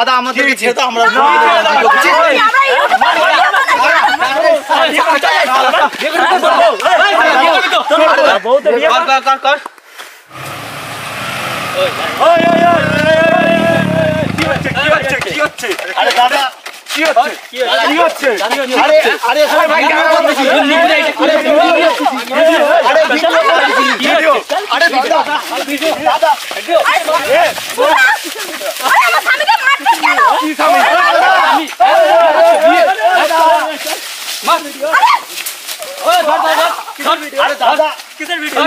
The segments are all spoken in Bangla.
দাদা আমাদেরকে ছেড়ে দাও আমরা কি হচ্ছে আরে দাদা কি হচ্ছে আরে আরে ভাই আরে দাদা দাদা আমার স্বামীকে মারছিস কেন? কি স্বামী আরে দাদা কিসের ভিডিও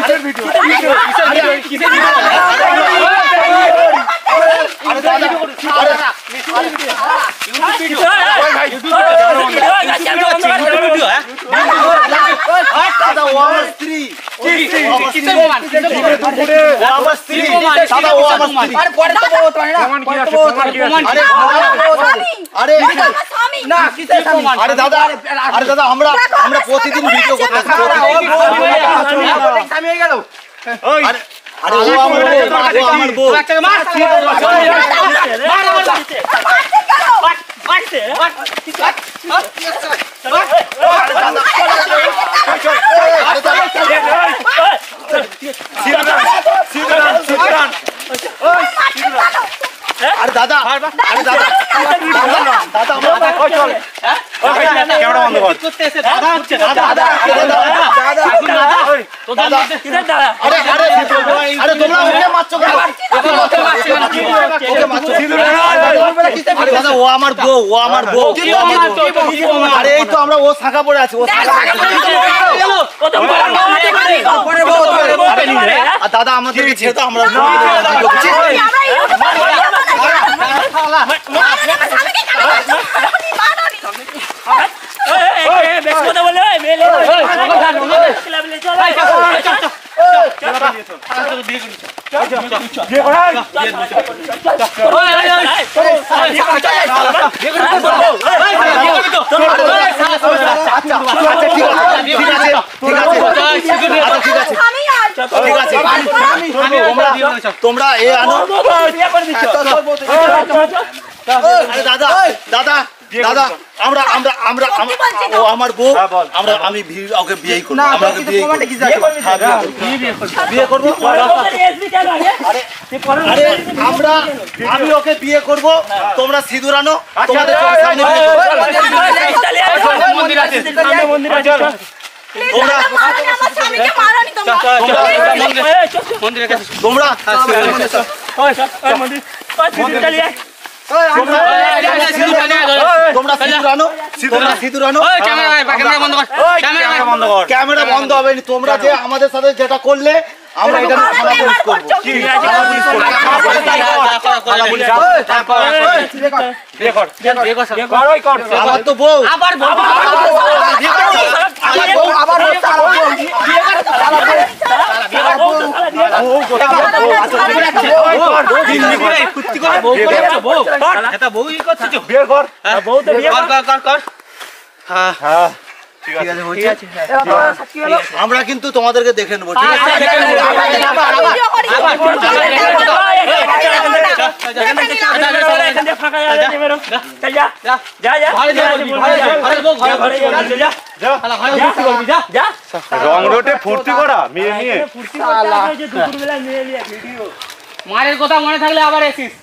দাদা ও আমার স্ত্রী আমার স্ত্রী দাদা ও আমার স্ত্রী আরে পরে তো বলতো না আরে আমার স্বামী না কিসের স্বামী আরে দাদা আমরা প্রতিদিন ভিডিও করতেছি স্বামী হয়ে গেল আরে আরে ও আমার বউ আরে দাদা আরে দাদা দাদা ক্যামেরা বন্ধ কর আরে আরে আরে তোমরা ওকে মারছো কেন ওকে মারছো আরে দাদা ও আমার বউ আরে এই তো আমরা ও শাখা পড়ে আছে ও আর দাদা আমাদেরকে ছেড়ে দাও আমরা তোমরা এ আনো আরে দাদা দাদা দাদা আমরা আমরা আমরা ও আমার বউ আমি ওকে বিয়ে করব আমরা ওকে বিয়ে করব আরে আমি ওকে বিয়ে করব তোমরা সিঁদুর আনো তোমাদের সামনে মন্দির আছে তোমরা আমার স্বামীকে মারনি তোমরা ক্যামেরা বন্ধ হবে না তোমরা যে আমাদের সাথে যেটা করলে আমরা এটা আমার তো বউ আমরা কিন্তু তোমাদেরকে দেখে নেবো ঠিক আছে রং রোটে ফুর্তি করা মেয়ে নিয়ে মারের কথা মনে থাকলে আবার এসিস